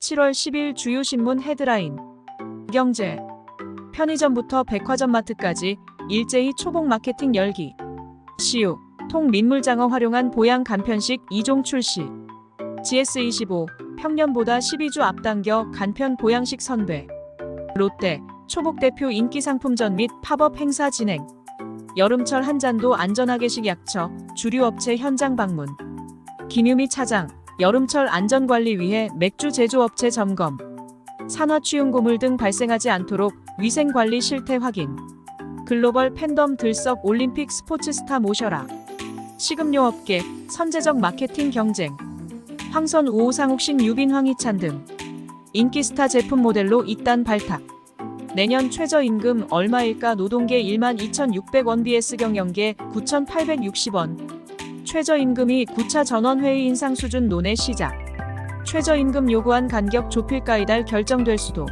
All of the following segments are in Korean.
7월 10일 주요 신문 헤드라인. 경제. 편의점부터 백화점 마트까지 일제히 초복 마케팅 열기. CU. 통 민물장어 활용한 보양 간편식 2종 출시. GS25. 평년보다 12주 앞당겨 간편 보양식 선배. 롯데. 초복 대표 인기 상품전 및 팝업 행사 진행. 여름철 한 잔도 안전하게식 약처 주류 업체 현장 방문. 김유미 차장. 여름철 안전관리 위해 맥주 제조업체 점검. 산화추용고물 등 발생하지 않도록 위생관리 실태 확인. 글로벌 팬덤 들썩 올림픽 스포츠 스타 모셔라. 식음료업계 선제적 마케팅 경쟁. 황선 우호상욱신 유빈 황희찬 등 인기 스타 제품 모델로 잇단 발탁. 내년 최저임금 얼마일까? 노동계 12,600원 vs 경영계 9,860원. 최저임금이 9차 전원회의 인상 수준 논의 시작. 최저임금 요구안 간격 좁힐까 이달 결정될 수도.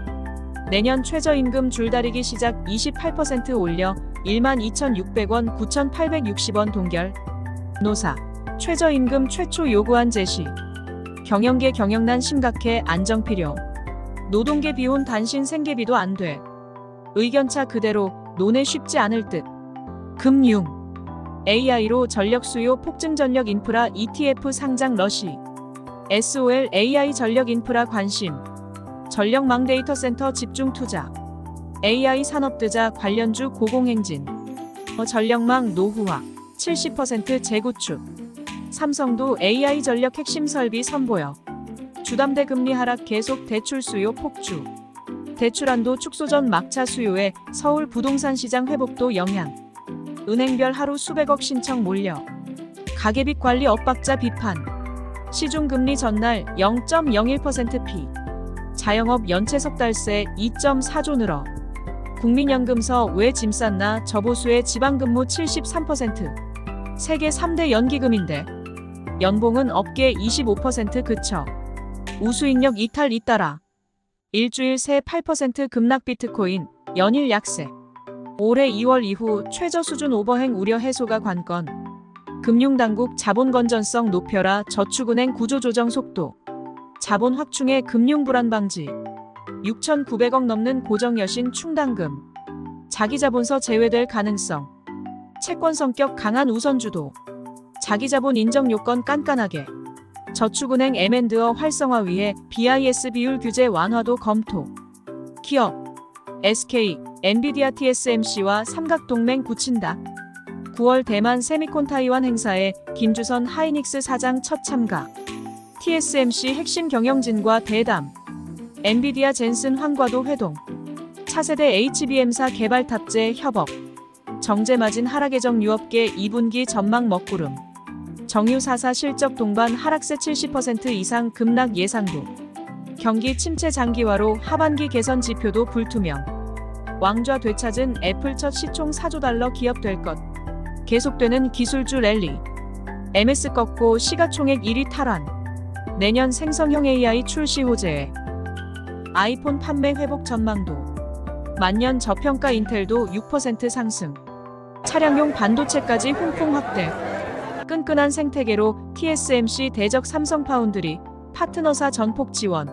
내년 최저임금 줄다리기 시작 28% 올려 12,600원 9,860원 동결. 노사. 최저임금 최초 요구안 제시. 경영계 경영난 심각해 안정 필요. 노동계 비혼 단신 생계비도 안 돼. 의견차 그대로 논의 쉽지 않을 듯. 금융. AI로 전력 수요 폭증. 전력 인프라 ETF 상장 러시. SOL AI 전력 인프라 관심. 전력망 데이터 센터 집중 투자. AI 산업드자 관련주 고공행진. 전력망 노후화 70% 재구축. 삼성도 AI 전력 핵심 설비 선보여. 주담대 금리 하락 계속 대출 수요 폭주. 대출한도 축소 전 막차 수요에 서울 부동산 시장 회복도 영향. 은행별 하루 수백억 신청 몰려. 가계빚 관리 엇박자 비판. 시중금리 전날 0.01% 피. 자영업 연체 석달세 2.4조 늘어. 국민연금서 왜 짐 쌌나? 저보수의 지방근무 73%. 세계 3대 연기금인데 연봉은 업계 25% 그쳐. 우수익력 이탈 잇따라. 일주일 새 8% 급락 비트코인 연일 약세. 올해 2월 이후 최저 수준 오버행 우려 해소가 관건. 금융당국 자본 건전성 높여라. 저축은행 구조조정 속도. 자본 확충의 금융 불안 방지. 6,900억 넘는 고정여신 충당금. 자기자본서 제외될 가능성. 채권 성격 강한 우선주도. 자기자본 인정 요건 깐깐하게. 저축은행 M&A 활성화 위해 BIS 비율 규제 완화도 검토. 기업. SK, 엔비디아 TSMC와 삼각동맹 굳힌다. 9월 대만 세미콘 타이완 행사에 김주선 하이닉스 사장 첫 참가. TSMC 핵심 경영진과 대담. 엔비디아 젠슨 황과도 회동. 차세대 HBM사 개발 탑재 협업. 정제마진 하락 예정 유업계 2분기 전망 먹구름. 정유 4사 실적 동반 하락세 70% 이상 급락 예상도. 경기 침체 장기화로 하반기 개선 지표도 불투명. 왕좌 되찾은 애플 첫 시총 4조 달러 기업 될 것. 계속되는 기술주 랠리. MS 꺾고 시가총액 1위 탈환. 내년 생성형 AI 출시 호재에. 아이폰 판매 회복 전망도. 만년 저평가 인텔도 6% 상승. 차량용 반도체까지 훈풍 확대. 끈끈한 생태계로 TSMC 대적 삼성파운드리 파트너사 전폭 지원.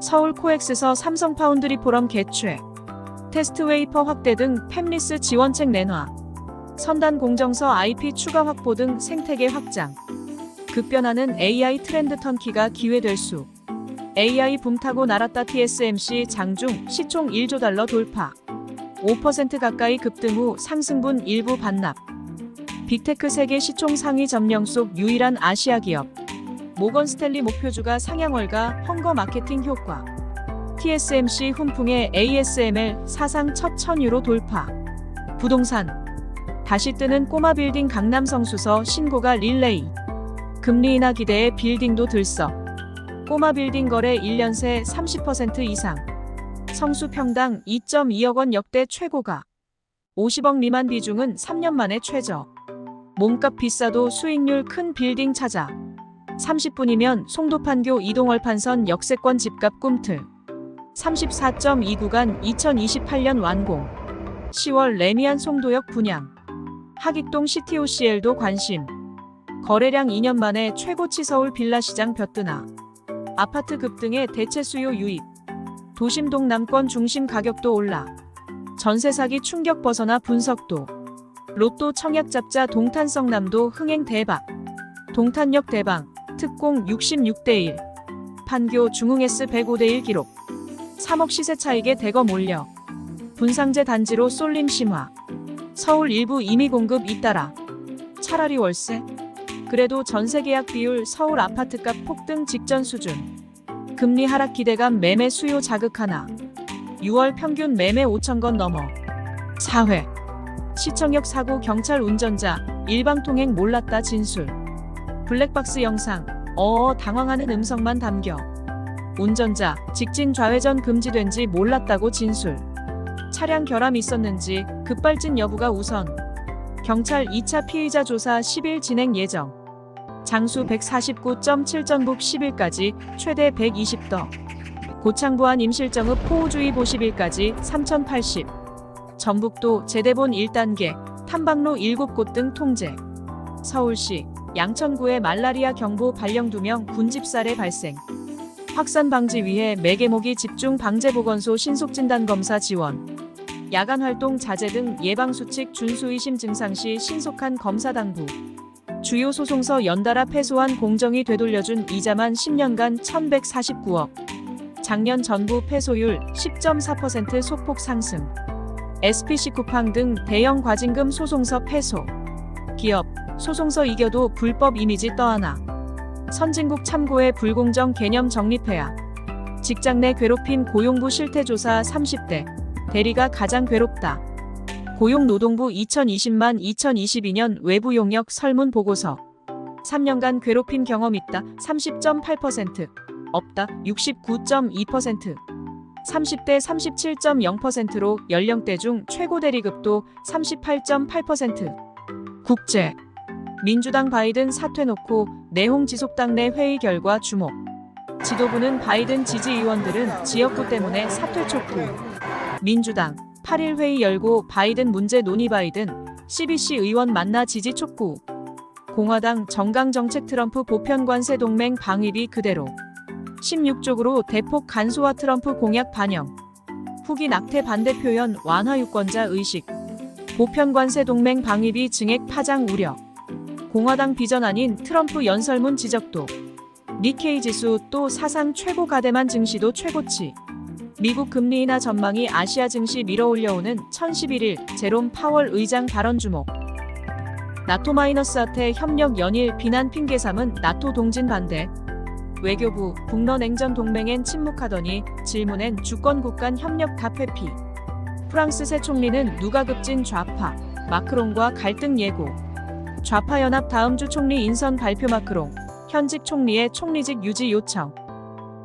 서울 코엑스서 삼성파운드리 포럼 개최. 테스트 웨이퍼 확대 등 팹리스 지원책 내놔. 선단 공정서 IP 추가 확보 등 생태계 확장. 급변하는 AI 트렌드 턴키가 기회될 수. AI 붐 타고 날았다. TSMC 장중 시총 1조 달러 돌파. 5% 가까이 급등 후 상승분 일부 반납. 빅테크 세계 시총 상위 점령 속 유일한 아시아 기업. 모건 스탠리 목표주가 상향월가 헝거 마케팅 효과. TSMC 훈풍의 ASML 사상 첫 1000유로 돌파. 부동산. 다시 뜨는 꼬마 빌딩 강남 성수서 신고가 릴레이. 금리 인하 기대에 빌딩도 들썩. 꼬마 빌딩 거래 1년 새 30% 이상. 성수 평당 2.2억 원 역대 최고가. 50억 미만 비중은 3년 만에 최저. 몸값 비싸도 수익률 큰 빌딩 찾아. 30분이면 송도판교 이동얼판선 역세권 집값 꿈틀. 34.2 구간 2028년 완공. 10월 레미안 송도역 분양. 하객동 CTOCL도 관심. 거래량 2년 만에 최고치 서울 빌라 시장 벼뜨나. 아파트 급등에 대체 수요 유입. 도심 동남권 중심 가격도 올라. 전세 사기 충격 벗어나 분석도. 로또 청약 잡자 동탄 성남도 흥행 대박. 동탄역 대방. 특공 66대1. 판교 중흥S 105대1 기록. 3억 시세 차익에 대거 몰려. 분상제 단지로 쏠림 심화. 서울 일부 임의 공급 잇따라. 차라리 월세? 그래도 전세 계약 비율 서울 아파트값 폭등 직전 수준. 금리 하락 기대감 매매 수요 자극하나. 6월 평균 매매 5천 건 넘어. 사회. 시청역 사고 경찰 운전자 일방통행 몰랐다 진술. 블랙박스 영상 당황하는 음성만 담겨. 운전자 직진 좌회전 금지된 지 몰랐다고 진술. 차량 결함 있었는지 급발진 여부가 우선. 경찰 2차 피의자 조사 10일 진행 예정. 장수 149.7 전북 10일까지 최대 120더. 고창부안 임실정읍 포우주의보 10일까지 3080. 전북도 제대본 1단계 탐방로 7곳 등 통제. 서울시 양천구에 말라리아 경보 발령 2명 군집살해 발생. 확산 방지 위해 매개모기 집중 방제보건소 신속진단검사 지원. 야간 활동 자제 등 예방수칙 준수의심 증상 시 신속한 검사 당부. 주요 소송서 연달아 패소한 공정위 되돌려준 이자만 10년간 1149억. 작년 전부 패소율 10.4% 소폭 상승. SPC 쿠팡 등 대형 과징금 소송서 패소. 기업, 소송서 이겨도 불법 이미지 떠안아. 선진국 참고의 불공정 개념 정립해야. 직장 내 괴롭힘 고용부 실태조사 30대. 대리가 가장 괴롭다. 고용노동부 2020만 2022년 외부 용역 설문 보고서. 3년간 괴롭힘 경험 있다 30.8%. 없다 69.2%. 30대 37.0%로 연령대 중 최고 대리급도 38.8%. 국제. 민주당 바이든 사퇴 놓고 내홍 지속당 내 회의 결과 주목. 지도부는 바이든 지지의원들은 지역구 때문에 사퇴 촉구. 민주당 8일 회의 열고 바이든 문제 논의. 바이든 CBC 의원 만나 지지 촉구. 공화당 정강정책 트럼프 보편 관세 동맹 방위비 그대로. 16쪽으로 대폭 간소화 트럼프 공약 반영. 후기 낙태 반대 표현 완화 유권자 의식. 보편 관세 동맹 방위비 증액 파장 우려. 공화당 비전 아닌 트럼프 연설문 지적도. 니케이 지수 또 사상 최고 가대만 증시도 최고치. 미국 금리 인하 전망이 아시아 증시 밀어올려오는 1011일 제롬 파월 의장 발언 주목. 나토-아태 협력 연일 비난 핑계 삼은 나토 동진 반대. 외교부 북러 냉전 동맹엔 침묵하더니 질문엔 주권국 간 협력 답 회피. 프랑스 새 총리는 누가 급진 좌파. 마크롱과 갈등 예고. 좌파 연합 다음 주 총리 인선 발표. 마크롱 현직 총리의 총리직 유지 요청.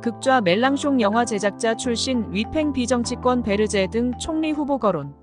극좌 멜랑숑 영화 제작자 출신 위팽 비정치권 베르제 등 총리 후보 거론.